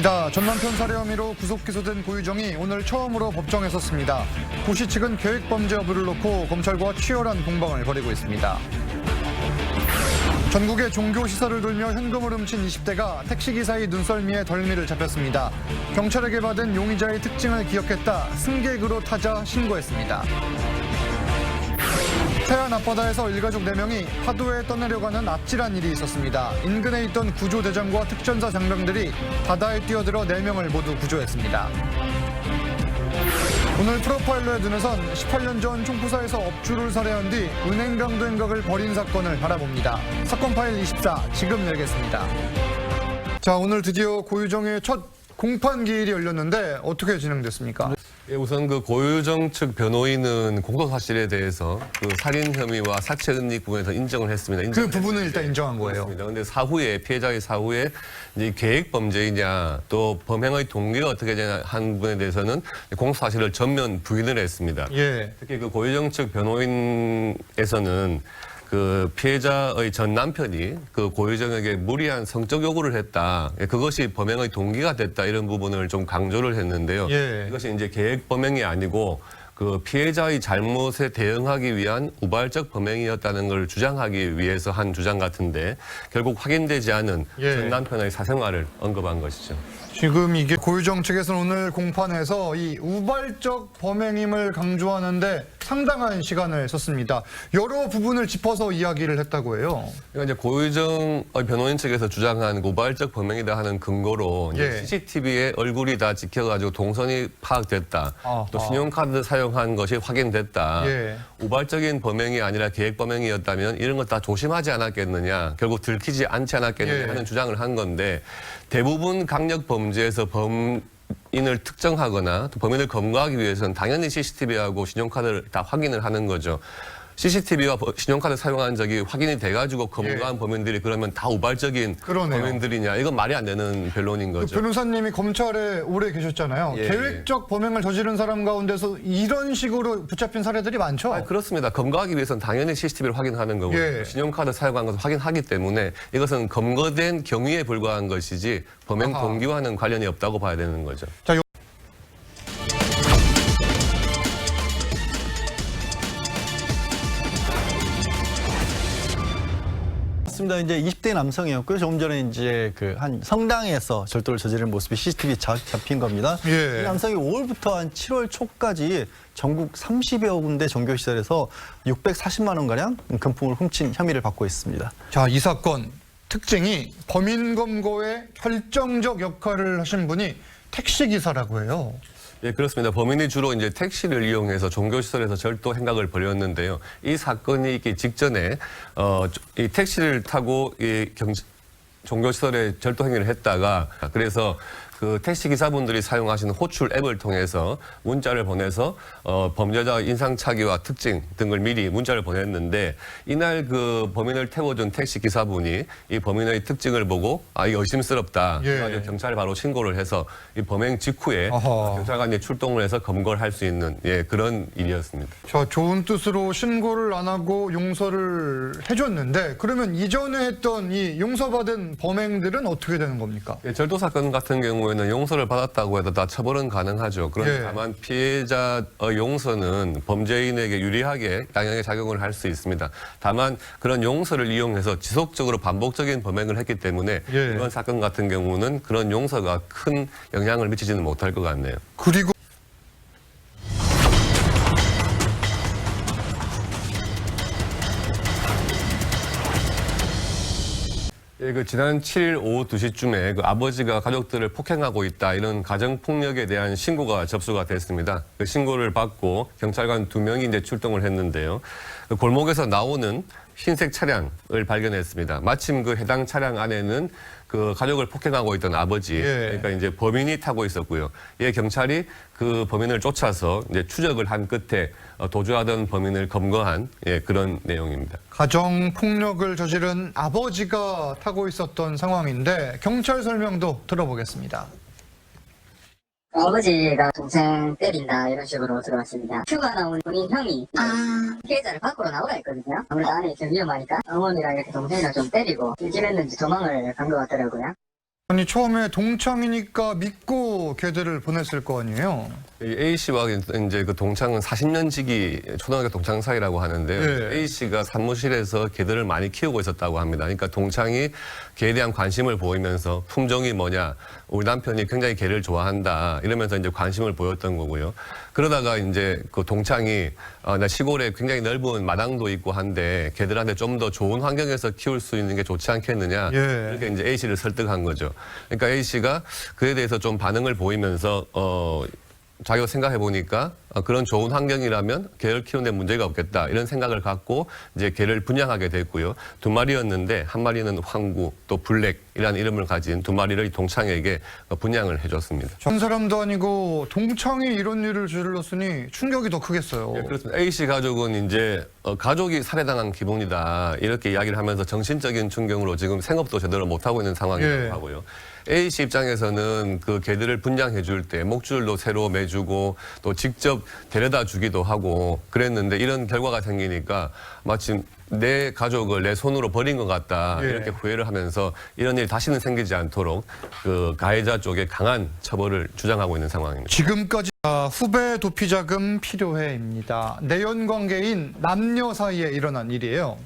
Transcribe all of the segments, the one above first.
자, 전 남편 살해 혐의로 구속 기소된 고유정이 오늘 처음으로 법정에 섰습니다. 고씨 측은 계획범죄 여부를 놓고 검찰과 치열한 공방을 벌이고 있습니다. 전국의 종교시설을 돌며 현금을 훔친 20대가 택시기사의 눈썰미에 덜미를 잡혔습니다. 경찰에게 받은 용의자의 특징을 기억했다 승객으로 타자 신고했습니다. 태안 앞바다에서 일가족 4명이 파도에 떠내려가는 아찔한 일이 있었습니다. 인근에 있던 구조대장과 특전사 장병들이 바다에 뛰어들어 4명을 모두 구조했습니다. 오늘 프로파일러의 눈에선 18년 전 총부사에서 업주를 살해한 뒤 은행 강도 행각을 벌인 사건을 바라봅니다. 사건 파일 24 지금 열겠습니다. 자, 오늘 드디어 고유정의 첫 공판 기일이 열렸는데 어떻게 진행됐습니까? 예, 우선 그 고유정 측 변호인은 공소 사실에 대해서 그 살인 혐의와 사체 은닉 부분에서 인정을 했습니다. 그 부분은 일단 인정한 거예요. 그런데 사후에 피해자의 사후에 이제 계획 범죄이냐 또 범행의 동기가 어떻게 되냐 한 부분에 대해서는 공소 사실을 전면 부인을 했습니다. 예. 특히 그 고유정 측 변호인에서는 그 피해자의 전 남편이 그 고유정에게 무리한 성적 요구를 했다. 그것이 범행의 동기가 됐다. 이런 부분을 좀 강조를 했는데요. 예. 이것이 이제 계획 범행이 아니고 그 피해자의 잘못에 대응하기 위한 우발적 범행이었다는 걸 주장하기 위해서 한 주장 같은데 결국 확인되지 않은 전 남편의 사생활을 언급한 것이죠. 지금 이게 고유정 측에서는 오늘 공판에서 이 우발적 범행임을 강조하는데 상당한 시간을 썼습니다. 여러 부분을 짚어서 이야기를 했다고 해요. 그러니까 이제 고유정 변호인 측에서 주장한 우발적 범행이다 하는 근거로 이제 CCTV에 얼굴이 다 찍혀가지고 동선이 파악됐다. 또 신용카드 사용한 것이 확인됐다. 우발적인 범행이 아니라 계획 범행이었다면 이런 것 다 조심하지 않았겠느냐. 결국 들키지 않지 않았겠느냐 하는 주장을 한 건데 대부분 강력 범죄에서 범인을 특정하거나 또 범인을 검거하기 위해서는 당연히 CCTV하고 신용카드를 다 확인을 하는 거죠. CCTV와 신용카드 사용한 적이 확인이 돼가지고 검거한 범인들이 그러면 다 우발적인 범인들이냐. 이건 말이 안 되는 변론인 거죠. 그 변호사님이 검찰에 오래 계셨잖아요. 계획적 범행을 저지른 사람 가운데서 이런 식으로 붙잡힌 사례들이 많죠? 그렇습니다. 검거하기 위해서는 당연히 CCTV를 확인하는 거고요. 신용카드 사용한 것을 확인하기 때문에 이것은 검거된 경위에 불과한 것이지 범행 동기와는 관련이 없다고 봐야 되는 거죠. 자, 맞습니다. 이제 20대 남성이었고요. 조금 전에 이제 그 한 성당에서 절도를 저지른 모습이 CCTV에 잡힌 겁니다. 이 남성이 5월부터 한 7월 초까지 전국 30여 군데 종교시설에서 640만 원가량 금품을 훔친 혐의를 받고 있습니다. 자, 이 사건 특징이 범인 검거에 결정적 역할을 하신 분이 택시기사라고 해요. 예, 그렇습니다. 범인이 주로 이제 택시를 이용해서 종교시설에서 절도 행각을 벌였는데요. 이 사건이 있기 직전에, 이 택시를 타고 종교시설에 절도 행위를 했다가 그래서 그 택시 기사분들이 사용하시는 호출 앱을 통해서 문자를 보내서 범죄자 인상착의와 특징 등을 미리 문자를 보냈는데 이날 그 범인을 태워준 택시 기사분이 이 범인의 특징을 보고 이게 의심스럽다. 그래서 경찰에 바로 신고를 해서 이 범행 직후에 경찰관이 출동을 해서 검거를 할 수 있는 그런 일이었습니다. 자, 좋은 뜻으로 신고를 안 하고 용서를 해줬는데 그러면 이전에 했던 이 용서받은 범행들은 어떻게 되는 겁니까? 절도 사건 같은 경우에는 용서를 받았다고 해도 다 처벌은 가능하죠. 그런데 다만 피해자의 용서는 범죄인에게 유리하게 양형의 작용을 할 수 있습니다. 다만 그런 용서를 이용해서 지속적으로 반복적인 범행을 했기 때문에 이번 사건 같은 경우는 그런 용서가 큰 영향을 미치지는 못할 것 같네요. 그리고 그 지난 7일 오후 2시쯤에 그 아버지가 가족들을 폭행하고 있다 이런 가정폭력에 대한 신고가 접수가 됐습니다. 그 신고를 받고 경찰관 2명이 이제 출동을 했는데요. 그 골목에서 나오는 흰색 차량을 발견했습니다. 마침 그 해당 차량 안에는 그 가족을 폭행하고 있던 아버지, 그러니까 이제 범인이 타고 있었고요. 경찰이 그 범인을 쫓아서 이제 추적을 한 끝에 도주하던 범인을 검거한 그런 내용입니다. 가정 폭력을 저지른 아버지가 타고 있었던 상황인데 경찰 설명도 들어보겠습니다. 아버지가 동생 때린다 이런 식으로 들어왔습니다. 휴가 나온 본인 형이 피해자를 밖으로 나오라 했거든요. 아무래도 안에 좀 위험하니까 어머니랑 이렇게 동생이랑 좀 때리고 일집했는지 도망을 간 것 같더라고요. 아니 처음에 동창이니까 믿고 걔들을 보냈을 거 아니에요? 이 A 씨와 이제 그 동창은 40년 지기 초등학교 동창 사이라고 하는데요. 예. A 씨가 사무실에서 개들을 많이 키우고 있었다고 합니다. 그러니까 동창이 개에 대한 관심을 보이면서 품종이 뭐냐, 우리 남편이 굉장히 개를 좋아한다 이러면서 이제 관심을 보였던 거고요. 그러다가 이제 그 동창이 나 시골에 굉장히 넓은 마당도 있고 한데 개들한테 좀 더 좋은 환경에서 키울 수 있는 게 좋지 않겠느냐. 예. 이렇게 이제 A 씨를 설득한 거죠. 그러니까 A 씨가 그에 대해서 좀 반응을 보이면서 자기가 생각해 보니까 그런 좋은 환경이라면 개를 키우는 데 문제가 없겠다 이런 생각을 갖고 이제 개를 분양하게 됐고요. 2마리였는데 한 마리는 황구 또 블랙이라는 이름을 가진 2마리를 동창에게 분양을 해줬습니다. 전 사람도 아니고 동창이 이런 일을 저질렀으니 충격이 더 크겠어요. 예, 그렇습니다. A 씨 가족은 이제 가족이 살해당한 기분이다 이렇게 이야기를 하면서 정신적인 충격으로 지금 생업도 제대로 못하고 있는 상황이라고 예. 하고요. A 씨 입장에서는 그 개들을 분양해 줄 때 목줄도 새로 매주고 또 직접 데려다 주기도 하고 그랬는데 이런 결과가 생기니까 마침 내 가족을 내 손으로 버린 것 같다 예. 이렇게 후회를 하면서 이런 일이 다시는 생기지 않도록 그 가해자 쪽에 강한 처벌을 주장하고 있는 상황입니다. 지금까지 후배 도피자금 필요해입니다. 내연 관계인 남녀 사이에 일어난 일이에요.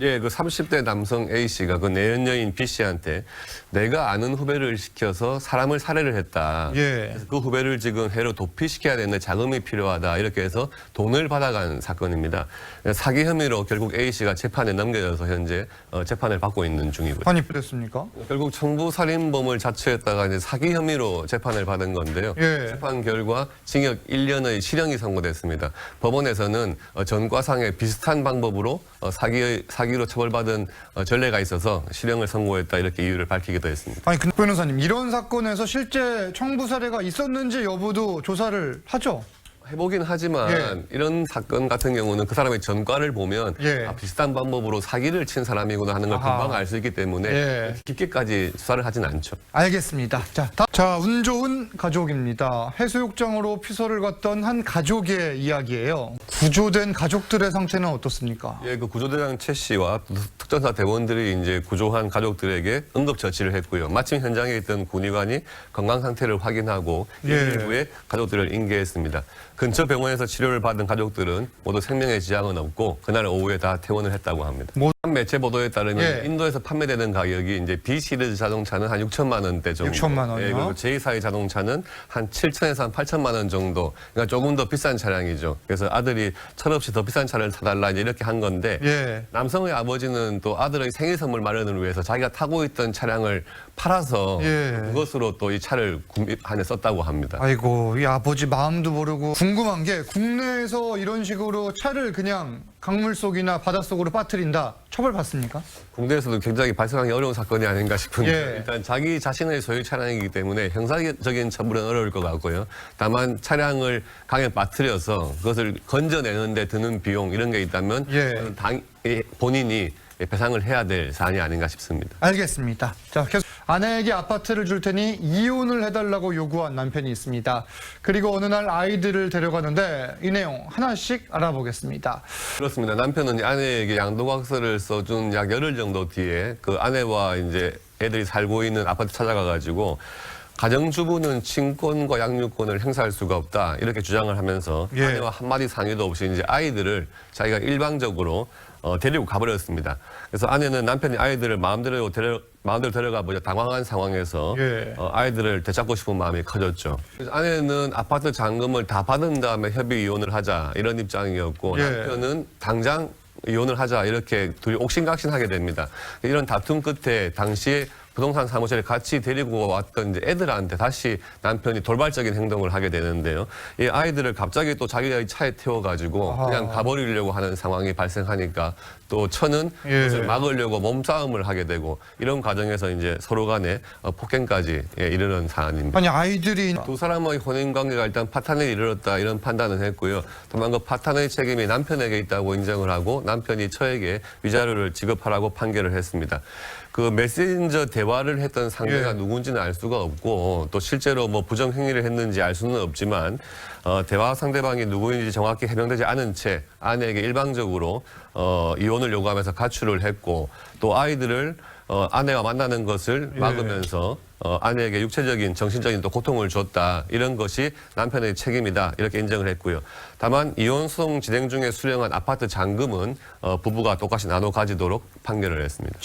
예, 그 30대 남성 A 씨가 그 내연 여인 B 씨한테 내가 아는 후배를 시켜서 사람을 살해를 했다. 예. 그래서 그 후배를 지금 해로 도피시켜야 되는데 자금이 필요하다. 이렇게 해서 돈을 받아간 사건입니다. 사기 혐의로 결국 A 씨가 재판에 넘겨져서 현재 재판을 받고 있는 중이고요. 아니 그랬습니까? 결국 청부 살인범을 자처했다가 이제 사기 혐의로 재판을 받은 건데요. 예. 재판 결과 징역 1년의 실형이 선고됐습니다. 법원에서는 전과상의 비슷한 방법으로 사기로 처벌받은 전례가 있어서 실형을 선고했다 이렇게 이유를 밝히기도 했습니다. 아니 근 변호사님 이런 사건에서 실제 청부 사례가 있었는지 여부도 조사를 하죠? 해보긴 하지만 이런 사건 같은 경우는 그 사람의 전과를 보면 예. 비슷한 방법으로 사기를 친 사람이구나 하는 걸 아하. 금방 알 수 있기 때문에 예. 깊게까지 수사를 하진 않죠. 알겠습니다. 자, 운 좋은 가족입니다. 해수욕장으로 피서를 갔던 한 가족의 이야기예요. 구조된 가족들의 상태는 어떻습니까? 예, 그 구조대장 최 씨와 특전사 대원들이 이제 구조한 가족들에게 응급 처치를 했고요. 마침 현장에 있던 군의관이 건강 상태를 확인하고 예. 일 후에 가족들을 인계했습니다. 근처 병원에서 치료를 받은 가족들은 모두 생명에 지장은 없고 그날 오후에 다 퇴원을 했다고 합니다. 한 매체 보도에 따르면 예. 인도에서 판매되는 가격이 이제 B 시리즈 자동차는 한 6천만 원대 정도. 6천만 원이요? 예, 그리고 J4의 자동차는 한 7천에서 한 8천만 원 정도. 그러니까 조금 더 비싼 차량이죠. 그래서 아들이 철없이 더 비싼 차를 사달라 이제 이렇게 한 건데 예. 남성의 아버지는 또 아들의 생일 선물 마련을 위해서 자기가 타고 있던 차량을 팔아서 예. 그것으로 또 이 차를 구입하에 썼다고 합니다. 아이고, 이 아버지 마음도 모르고 궁금한 게 국내에서 이런 식으로 차를 그냥 강물 속이나 바닷속으로 빠뜨린다. 처벌받습니까? 국내에서도 굉장히 발생하기 어려운 사건이 아닌가 싶은데 예. 일단 자기 자신의 소유 차량이기 때문에 형사적인 처벌은 어려울 것 같고요. 다만 차량을 강에 빠뜨려서 그것을 건져내는 데 드는 비용 이런 게 있다면 예. 본인이 배상을 해야 될 사안이 아닌가 싶습니다. 알겠습니다. 자, 계속 아내에게 아파트를 줄 테니 이혼을 해달라고 요구한 남편이 있습니다. 그리고 어느 날 아이들을 데려가는데 이 내용 하나씩 알아보겠습니다. 그렇습니다. 남편은 아내에게 양도각서를 써준 약 열흘 정도 뒤에 그 아내와 이제 애들이 살고 있는 아파트 찾아가가지고 가정주부는 친권과 양육권을 행사할 수가 없다 이렇게 주장을 하면서 예. 아내와 한마디 상의도 없이 이제 아이들을 자기가 일방적으로 데리고 가버렸습니다. 그래서 아내는 남편이 아이들을 마음대로 데려가 보자 당황한 상황에서 예. 아이들을 되찾고 싶은 마음이 커졌죠. 그래서 아내는 아파트 잔금을 다 받은 다음에 협의 이혼을 하자 이런 입장이었고 예. 남편은 당장 이혼을 하자 이렇게 둘이 옥신각신하게 됩니다. 이런 다툼 끝에 당시에 부동산 사무실에 같이 데리고 왔던 이제 애들한테 다시 남편이 돌발적인 행동을 하게 되는데요. 이 아이들을 갑자기 또 자기의 차에 태워가지고 아하. 그냥 가버리려고 하는 상황이 발생하니까 또 처는 예. 그것을 막으려고 몸싸움을 하게 되고 이런 과정에서 이제 서로 간에 폭행까지 이르는 사안입니다. 아니 아이들이 두 사람의 혼인 관계가 일단 파탄에 이르렀다 이런 판단을 했고요. 다만 그 파탄의 책임이 남편에게 있다고 인정을 하고 남편이 처에게 위자료를 지급하라고 판결을 했습니다. 그 메신저 대화를 했던 상대가 예. 누군지는 알 수가 없고 또 실제로 뭐 부정 행위를 했는지 알 수는 없지만 대화 상대방이 누구인지 정확히 해명되지 않은 채 아내에게 일방적으로 이혼을 요구하면서 가출을 했고 또 아이들을 아내와 만나는 것을 막으면서 아내에게 육체적인 정신적인 또 고통을 줬다. 이런 것이 남편의 책임이다. 이렇게 인정을 했고요. 다만 이혼 소송 진행 중에 수령한 아파트 잔금은 부부가 똑같이 나눠 가지도록 판결을 했습니다.